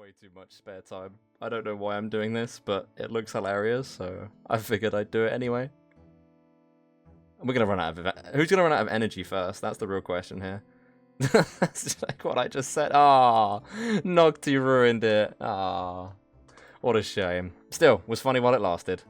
way too much spare time. I don't know why I'm doing this, but it looks hilarious, so I figured I'd do it anyway. We're gonna run out of... Who's gonna run out of energy first? That's the real question here. That's just like what I just said. Ah, Nocti ruined it. Ah, what a shame. Still, was funny while it lasted.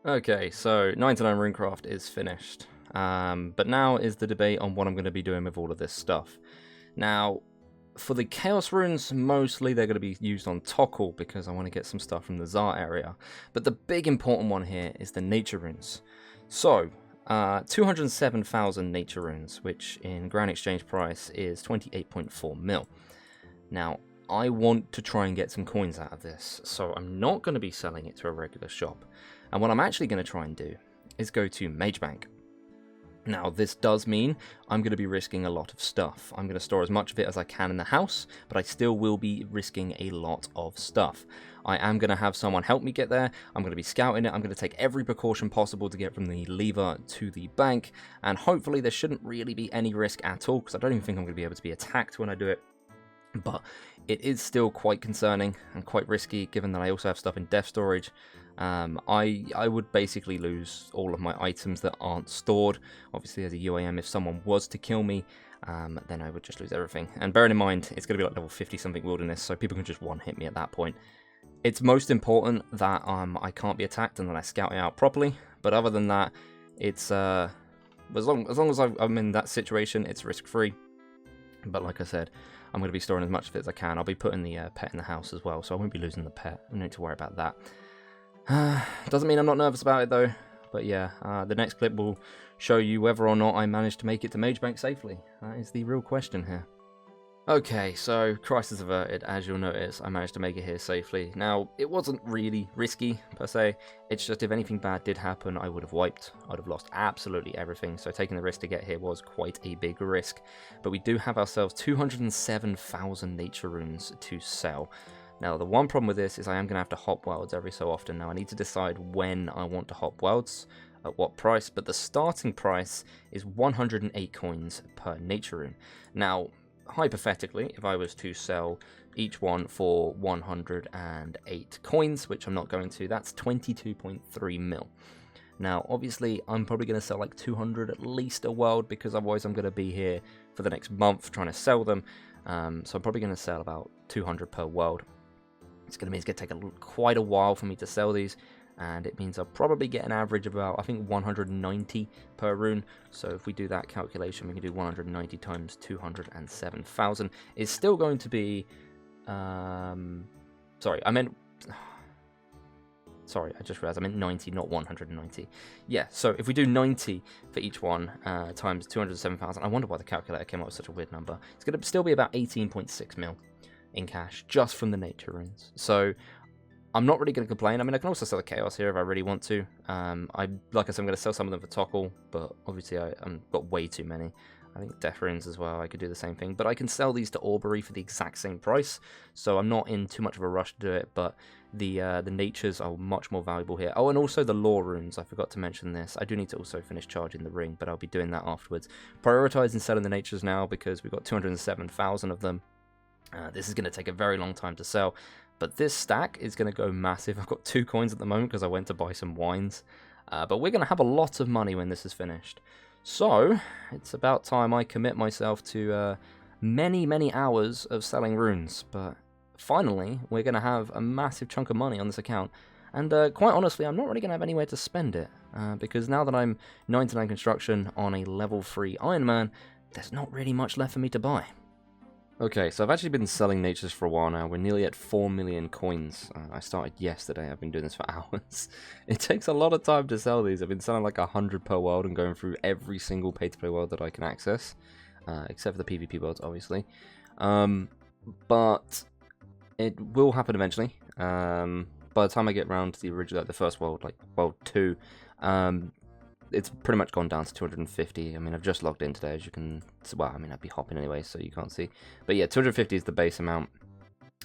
Okay, so 99 Runecraft is finished. But now is the debate on what I'm going to be doing with all of this stuff. Now, for the Chaos Runes, mostly they're going to be used on Tokkul because I want to get some stuff from the Tsar area. But the big important one here is the Nature Runes. So, 207,000 Nature Runes, which in Grand Exchange price is 28.4 mil. Now, I want to try and get some coins out of this, so I'm not going to be selling it to a regular shop. And what I'm actually going to try and do is go to Magebank. Now, this does mean I'm going to be risking a lot of stuff. I'm going to store as much of it as I can in the house, but I still will be risking a lot of stuff. I am going to have someone help me get there. I'm going to be scouting it. I'm going to take every precaution possible to get from the lever to the bank, and hopefully there shouldn't really be any risk at all, because I don't even think I'm going to be able to be attacked when I do it. But it is still quite concerning and quite risky, given that I also have stuff in depth storage. I would basically lose all of my items that aren't stored. Obviously, as a UIM, if someone was to kill me, then I would just lose everything. And bearing in mind, it's going to be like level 50-something wilderness, so people can just one-hit me at that point. It's most important that I can't be attacked and that I scout it out properly. But other than that, it's as long as I'm in that situation, it's risk-free. But like I said, I'm going to be storing as much of it as I can. I'll be putting the pet in the house as well, so I won't be losing the pet. I don't need to worry about that. Doesn't mean I'm not nervous about it though. But yeah, the next clip will show you whether or not I managed to make it to Magebank safely. That is the real question here. Okay, so crisis averted. As you'll notice, I managed to make it here safely. Now, it wasn't really risky per se. It's just if anything bad did happen, I would have wiped. I would have lost absolutely everything. So taking the risk to get here was quite a big risk. But we do have ourselves 207,000 nature runes to sell. Now, the one problem with this is I am going to have to hop worlds every so often. Now, I need to decide when I want to hop worlds, at what price, but the starting price is 108 coins per nature rune. Now, hypothetically, if I was to sell each one for 108 coins, which I'm not going to, that's 22.3 mil. Now, obviously, I'm probably going to sell like 200 at least a world, because otherwise I'm going to be here for the next month trying to sell them. So I'm probably going to sell about 200 per world. It's going to take quite a while for me to sell these, and it means I'll probably get an average of about, I think, 190 per rune. So if we do that calculation, we can do 190 times 207,000. It's still going to be, sorry, I just realized I meant 90, not 190. Yeah, so if we do 90 for each one times 207,000, I wonder why the calculator came up with such a weird number. It's going to still be about 18.6 mil in cash just from the nature runes. So I'm not really going to complain. I mean, I can also sell the chaos here if I really want to. Like I said, I'm going to sell some of them for Tokkul, but obviously I've got way too many. I think death runes as well, I could do the same thing. But I can sell these to Aubrey for the exact same price, so I'm not in too much of a rush to do it, but the natures are much more valuable here. Oh, and also the lore runes, I forgot to mention this. I do need to also finish charging the ring, but I'll be doing that afterwards. Prioritizing selling the natures now because we've got 207,000 of them. This is going to take a very long time to sell, but this stack is going to go massive. I've got 2 coins at the moment because I went to buy some wines, but we're going to have a lot of money when this is finished. So it's about time I commit myself to many hours of selling runes, but finally we're going to have a massive chunk of money on this account, and quite honestly I'm not really going to have anywhere to spend it, because now that I'm 99 construction on a level 3 Iron Man, there's not really much left for me to buy. Okay, so I've actually been selling natures for a while now. We're nearly at 4 million coins. I started yesterday. I've been doing this for hours. It takes a lot of time to sell these. I've been selling like 100 per world and going through every single pay-to-play world that I can access, except for the PvP worlds, obviously. But it will happen eventually. By the time I get around to the original, like the first world, like World 2, it's pretty much gone down to 250. I mean, I've just logged in today, as you can... Well, I mean, I'd be hopping anyway, so you can't see. But yeah, 250 is the base amount.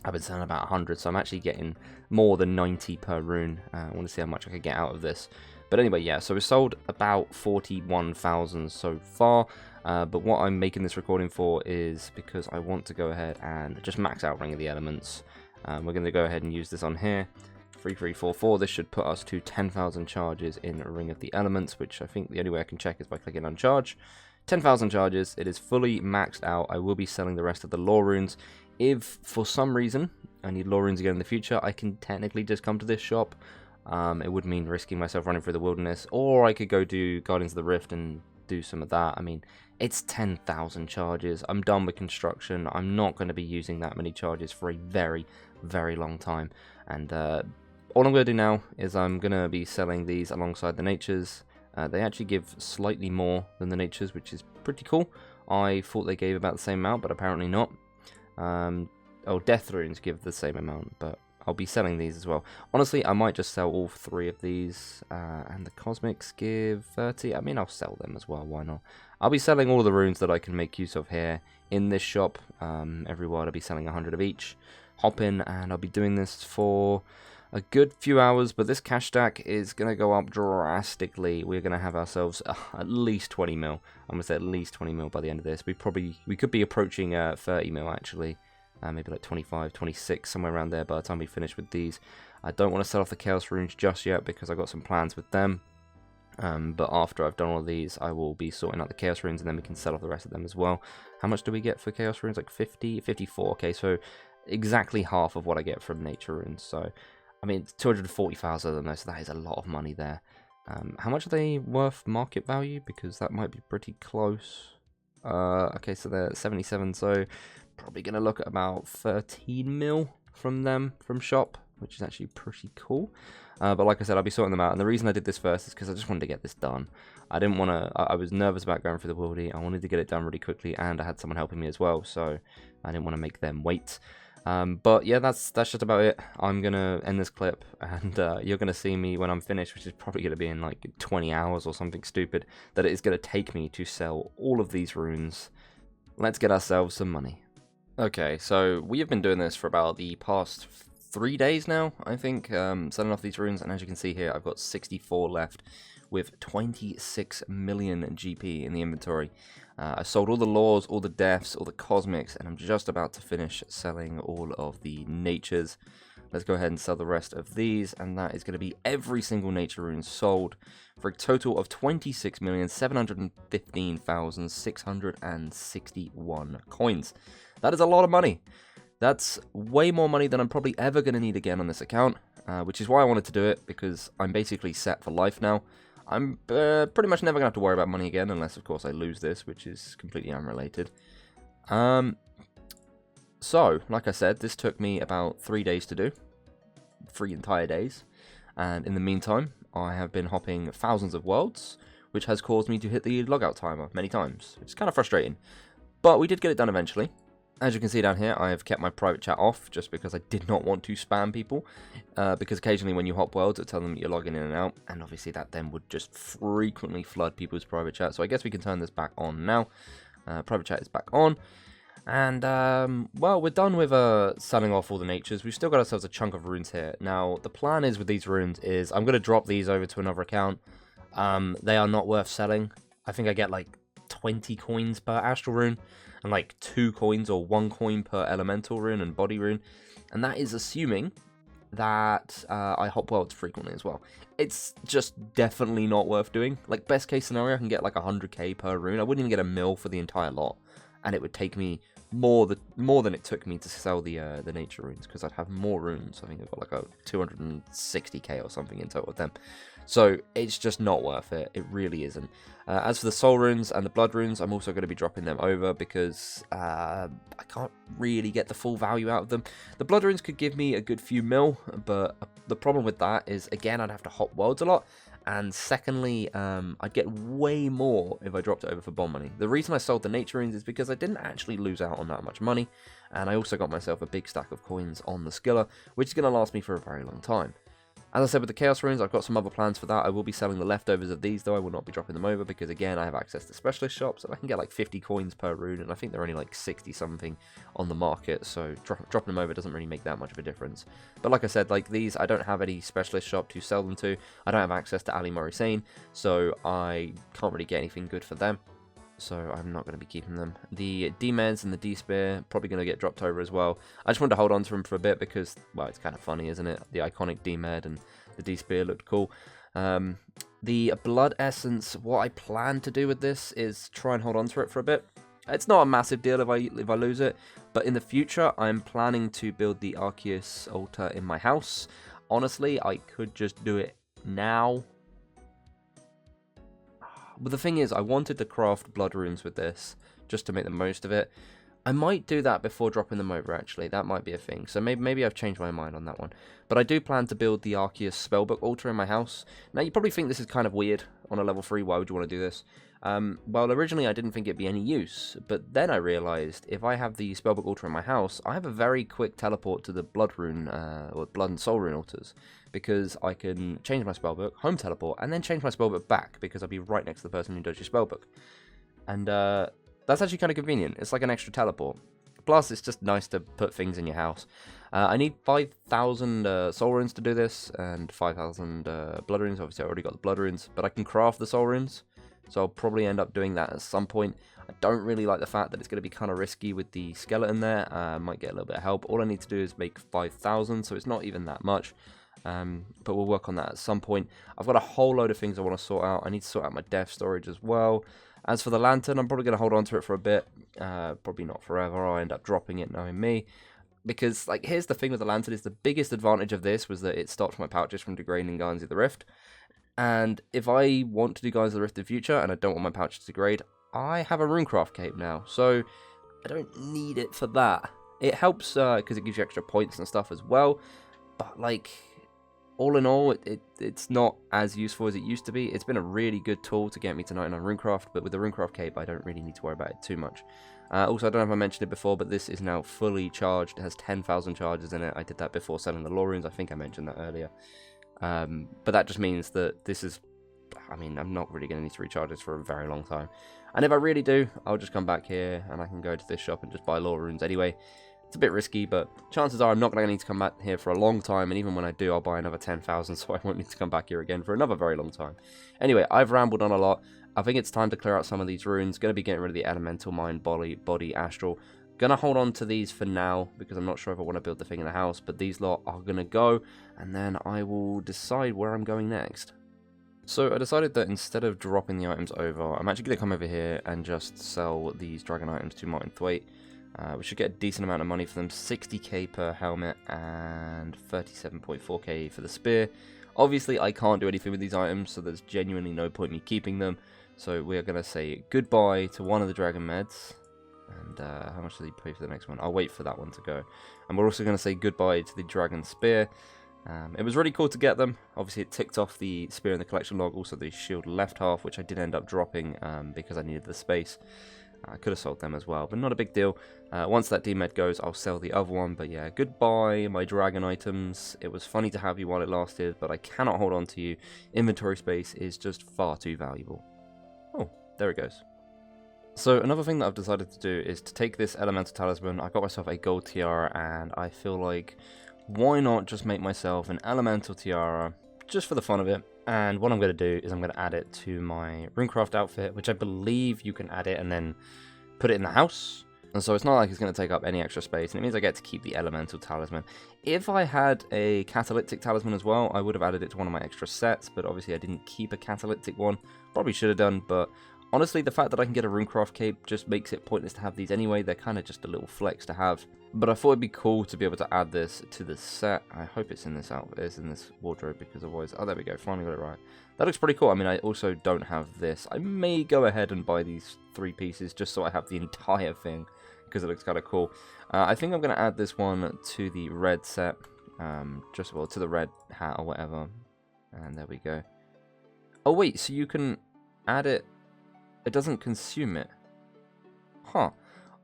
I've been selling about 100, so I'm actually getting more than 90 per rune. I want to see how much I could get out of this. But anyway, yeah, so we've sold about 41,000 so far. But what I'm making this recording for is because I want to go ahead and just max out Ring of the Elements. We're going to go ahead and use this on here. 3344. This should put us to 10,000 charges in Ring of the Elements, which I think the only way I can check is by clicking on charge. 10,000 charges. It is fully maxed out. I will be selling the rest of the lore runes. If for some reason I need lore runes again in the future, I can technically just come to this shop. It would mean risking myself running through the wilderness, or I could go do Guardians of the Rift and do some of that. I mean, it's 10,000 charges. I'm done with construction. I'm not going to be using that many charges for a very, very long time. And all I'm going to do now is I'm going to be selling these alongside the natures. They actually give slightly more than the natures, which is pretty cool. I thought they gave about the same amount, but apparently not. Oh, death runes give the same amount, but I'll be selling these as well. Honestly, I might just sell all 3 of these, and the cosmics give 30. I mean, I'll sell them as well, why not? I'll be selling all of the runes that I can make use of here in this shop. Every world I'll be selling 100 of each. Hop in, and I'll be doing this for a good few hours, but this cash stack is going to go up drastically. We're going to have ourselves at least 20 mil. I'm going to say at least 20 mil by the end of this. We could be approaching 30 mil actually. Maybe like 25, 26, somewhere around there by the time we finish with these. I don't want to sell off the Chaos Runes just yet because I've got some plans with them. But after I've done all of these, I will be sorting out the Chaos Runes, and then we can sell off the rest of them as well. How much do we get for Chaos Runes? Like 50, 54. Okay, so exactly half of what I get from Nature Runes. So, I mean, 240,000 of them, though, so that is a lot of money there. How much are they worth market value? Because that might be pretty close. Okay, so they're 77, so probably going to look at about 13 mil from them, from shop, which is actually pretty cool. But like I said, I'll be sorting them out, and the reason I did this first is because I just wanted to get this done. I didn't want to, I was nervous about going through the wildy. I wanted to get it done really quickly, and I had someone helping me as well, so I didn't want to make them wait. But yeah, that's just about it. I'm going to end this clip, and you're going to see me when I'm finished, which is probably going to be in like 20 hours or something stupid, that it is going to take me to sell all of these runes. Let's get ourselves some money. Okay, so we have been doing this for about the past 3 days now, I think, selling off these runes, and as you can see here, I've got 64 left with 26 million GP in the inventory. I sold all the laws, all the deaths, all the cosmics, and I'm just about to finish selling all of the natures. Let's go ahead and sell the rest of these, and that is going to be every single nature rune sold for a total of 26,715,661 coins. That is a lot of money. That's way more money than I'm probably ever going to need again on this account, which is why I wanted to do it, because I'm basically set for life now. I'm pretty much never going to have to worry about money again, unless, of course, I lose this, which is completely unrelated. So, like I said, this took me about 3 days to do. 3 entire days. And in the meantime, I have been hopping thousands of worlds, which has caused me to hit the logout timer many times, which is kind of frustrating. But we did get it done eventually. As you can see down here, I have kept my private chat off just because I did not want to spam people. Because occasionally when you hop worlds, it'll tell them that you're logging in and out. And obviously that then would just frequently flood people's private chat. So I guess we can turn this back on now. Private chat is back on. And, well, we're done with selling off all the natures. We've still got ourselves a chunk of runes here. Now, the plan is with these runes is I'm going to drop these over to another account. They are not worth selling. I think I get like 20 coins per astral rune, and like 2 coins or 1 coin per elemental rune and body rune. And that is assuming that I hop worlds frequently as well. It's just definitely not worth doing. Like, best case scenario, I can get like 100k per rune. I wouldn't even get a mil for the entire lot. And it would take me more than it took me to sell the nature runes, because I'd have more runes. I think I've got like a 260k or something in total with them. So it's just not worth it. It really isn't. As for the soul runes and the blood runes, I'm also going to be dropping them over because I can't really get the full value out of them. The blood runes could give me a good few mil, but the problem with that is, again, I'd have to hop worlds a lot. And secondly, I'd get way more if I dropped it over for bond money. The reason I sold the nature runes is because I didn't actually lose out on that much money. And I also got myself a big stack of coins on the skiller, which is going to last me for a very long time. As I said with the Chaos Runes, I've got some other plans for that. I will be selling the leftovers of these, though I will not be dropping them over, because again, I have access to specialist shops, and I can get like 50 coins per rune, and I think they're only like 60 something on the market, so dropping them over doesn't really make that much of a difference. But like I said, like these, I don't have any specialist shop to sell them to. I don't have access to Ali Morrisane, so I can't really get anything good for them. so I'm not going to be keeping them. The D-Meds and the D-Spear probably going to get dropped over as well. I just wanted to hold on to them for a bit because, well, it's kind of funny, isn't it? The iconic D-Med and the D-Spear looked cool. The Blood Essence, what I plan to do with this is try and hold on to it for a bit. It's not a massive deal if I lose it, but in the future, I'm planning to build the Arceus altar in my house. Honestly, I could just do it now. But the thing is, I wanted to craft blood runes with this, just to make the most of it. I might do that before dropping them over, actually. That might be a thing. So maybe I've changed my mind on that one. But I do plan to build the Arceus spellbook altar in my house. Now, you probably think this is kind of weird on a level 3. Why would you want to do this? Well, originally I didn't think it'd be any use, but then I realized if I have the spellbook altar in my house, I have a very quick teleport to the blood rune, or blood and soul rune altars, because I can change my spellbook, home teleport, and then change my spellbook back, because I'll be right next to the person who does your spellbook. And that's actually kind of convenient. It's like an extra teleport. Plus, it's just nice to put things in your house. I need 5,000 soul runes to do this, and 5,000 blood runes. Obviously, I already got the blood runes, but I can craft the soul runes. So I'll probably end up doing that at some point. I don't really like the fact that it's going to be kind of risky with the skeleton there. Might get a little bit of help. All I need to do is make 5,000, so it's not even that much. But we'll work on that at some point. I've got a whole load of things I want to sort out. I need to sort out my dev storage as well. As for the lantern, I'm probably going to hold on to it for a bit. Probably not forever. I'll end up dropping it, knowing me. Because, like, here's the thing with the lantern is the biggest advantage of this was that it stopped my pouches from degrading in Guardians of the Rift. And if I want to do Guardians of the Rift in the future, and I don't want my pouch to degrade, I have a Runecraft cape now, so I don't need it for that. It helps because it gives you extra points and stuff as well, but like, all in all, it's not as useful as it used to be. It's been a really good tool to get me to 99 Runecraft, but with the Runecraft cape, I don't really need to worry about it too much. Also, I don't know if I mentioned it before, but this is now fully charged. It has 10,000 charges in it. I did that before selling the lore runes. I think I mentioned that earlier. But that just means that this is, I mean, I'm not really going to need to recharge this for a very long time. And if I really do, I'll just come back here and I can go to this shop and just buy lore runes anyway. It's a bit risky, but chances are I'm not going to need to come back here for a long time. And even when I do, I'll buy another 10,000, so I won't need to come back here again for another very long time. Anyway, I've rambled on a lot. I think it's time to clear out some of these runes. Going to be getting rid of the elemental, mind, body, astral. Gonna hold on to these for now because I'm not sure if I want to build the thing in the house, but these lot are gonna go, and then I will decide where I'm going next. So I decided that instead of dropping the items over, I'm actually gonna come over here and just sell these dragon items to Martin Thwaite. We should get a decent amount of money for them, 60k per helmet and 37.4k for the spear. Obviously I can't do anything with these items, so there's genuinely no point in me keeping them. So we're gonna say goodbye to one of the dragon meds. And how much does he pay for the next one? I'll wait for that one to go. And we're also going to say goodbye to the Dragon Spear. It was really cool to get them. Obviously, it ticked off the spear in the collection log. Also, the shield left half, which I did end up dropping because I needed the space. I could have sold them as well, but not a big deal. Once that D-Med goes, I'll sell the other one. But yeah, goodbye, my dragon items. It was funny to have you while it lasted, but I cannot hold on to you. Inventory space is just far too valuable. Oh, there it goes. So another thing that I've decided to do is to take this elemental talisman. I got myself a gold tiara, and I feel like why not just make myself an elemental tiara just for the fun of it. And what I'm going to do is I'm going to add it to my Runecraft outfit, which I believe you can add it and then put it in the house. And so it's not like it's going to take up any extra space, and it means I get to keep the elemental talisman. If I had a catalytic talisman as well, I would have added it to one of my extra sets, but obviously I didn't keep a catalytic one. Probably should have done, but honestly, the fact that I can get a Runecraft cape just makes it pointless to have these anyway. They're kind of just a little flex to have. But I thought it'd be cool to be able to add this to the set. I hope it's in this outfit, it's in this wardrobe, because otherwise... Oh, there we go, finally got it right. That looks pretty cool. I mean, I also don't have this. I may go ahead and buy these 3 pieces just so I have the entire thing, because it looks kind of cool. I think I'm going to add this one to the red set, well, to the red hat or whatever. And there we go. Oh, wait, so you can add it... It doesn't consume it. Huh.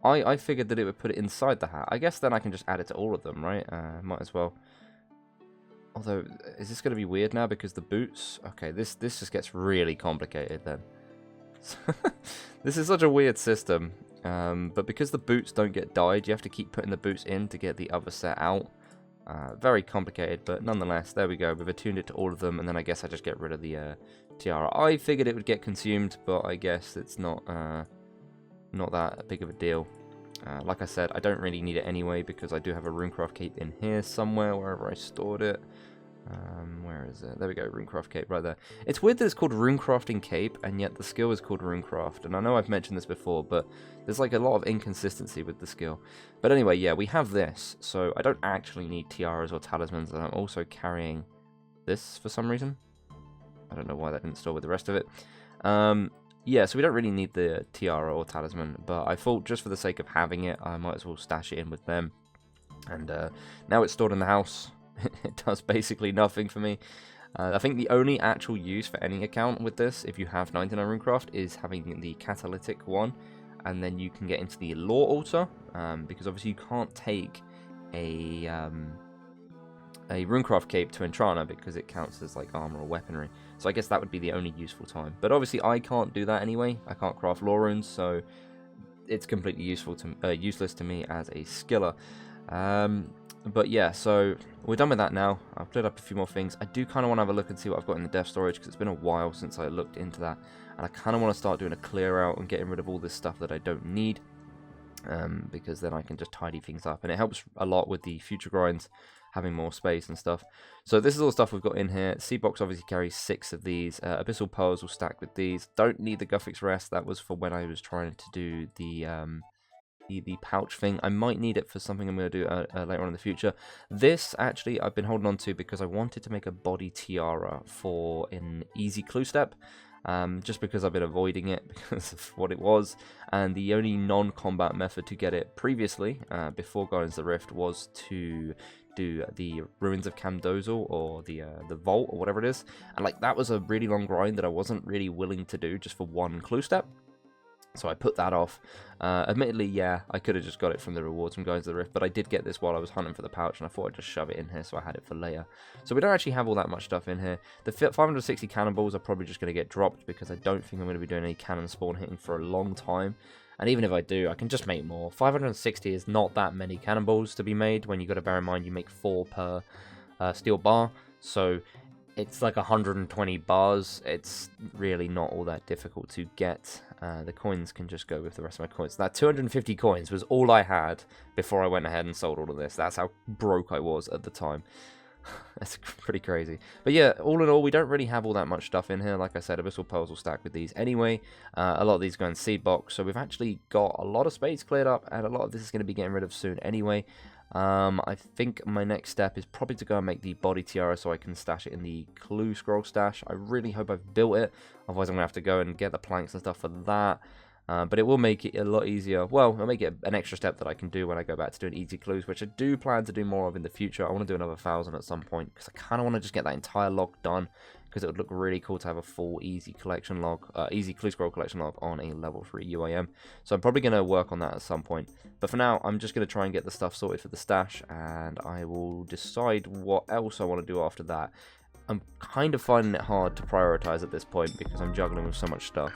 I figured that it would put it inside the hat. I guess then I can just add it to all of them, right? Might as well. Although, is this going to be weird now because the boots... Okay, this just gets really complicated then. This is such a weird system. But because the boots don't get dyed, you have to keep putting the boots in to get the other set out. Very complicated, but nonetheless, there we go. We've attuned it to all of them, and then I guess I just get rid of the tiara. I figured it would get consumed, but I guess it's not not that big of a deal. Like I said, I don't really need it anyway because I do have a Runecraft cape in here somewhere, wherever I stored it. Where is it? There we go, Runecraft cape right there. It's weird that it's called Runecrafting cape, and yet the skill is called Runecraft. And I know I've mentioned this before, but there's like a lot of inconsistency with the skill. But anyway, yeah, we have this, so I don't actually need tiaras or talismans, and I'm also carrying this for some reason. I don't know why that didn't store with the rest of it. Yeah, so we don't really need the tiara or talisman, but I thought just for the sake of having it, I might as well stash it in with them. And now it's stored in the house. It does basically nothing for me. I think the only actual use for any account with this, if you have 99 Runecraft, is having the catalytic one, and then you can get into the lore altar, because obviously you can't take a Runecraft cape to Entrana because it counts as like armor or weaponry. So I guess that would be the only useful time. But obviously I can't do that anyway. I can't craft lore runes, so it's completely useless to me as a skiller. But yeah, so we're done with that now. I've cleared up a few more things. I do kind of want to have a look and see what I've got in the dev storage because it's been a while since I looked into that. And I kind of want to start doing a clear out and getting rid of all this stuff that I don't need. Because then I can just tidy things up. And it helps a lot with the future grinds, having more space and stuff. So this is all the stuff we've got in here. Seabox obviously carries 6 of these. Abyssal Pearls will stack with these. Don't need the Guthix Rest. That was for when I was trying to do the pouch thing. I might need it for something I'm going to do later on in the future. This, actually, I've been holding on to because I wanted to make a body tiara for an easy clue step. Just because I've been avoiding it because of what it was, and the only non-combat method to get it previously, before Guardians of the Rift, was to do the Ruins of Camdozel, or the Vault, or whatever it is, and like that was a really long grind that I wasn't really willing to do just for one clue step. So I put that off. Admittedly, yeah, I could have just got it from the rewards from Guardians of the Rift, but I did get this while I was hunting for the pouch, and I thought I'd just shove it in here so I had it for later. So we don't actually have all that much stuff in here. The 560 cannonballs are probably just going to get dropped because I don't think I'm going to be doing any cannon spawn hitting for a long time. And even if I do, I can just make more. 560 is not that many cannonballs to be made when you got to bear in mind you make 4 per steel bar. So it's like 120 bars. It's really not all that difficult to get. The coins can just go with the rest of my coins. That 250 coins was all I had before I went ahead and sold all of this. That's how broke I was at the time. That's pretty crazy. But yeah, all in all, we don't really have all that much stuff in here. Like I said, Abyssal Pearls will stack with these anyway. A lot of these go in seed box, so we've actually got a lot of space cleared up, and a lot of this is going to be getting rid of soon anyway. I think my next step is probably to go and make the body tiara so I can stash it in the clue scroll stash. I really hope I've built it, otherwise I'm going to have to go and get the planks and stuff for that. But it will make it a lot easier. Well, it'll make it an extra step that I can do when I go back to doing easy clues, which I do plan to do more of in the future. I want to do another 1,000 at some point, because I kind of want to just get that entire log done, because it would look really cool to have a full easy collection log, easy clue scroll collection log on a level 3 UIM. So I'm probably going to work on that at some point. But for now, I'm just going to try and get the stuff sorted for the stash, and I will decide what else I want to do after that. I'm kind of finding it hard to prioritize at this point, because I'm juggling with so much stuff.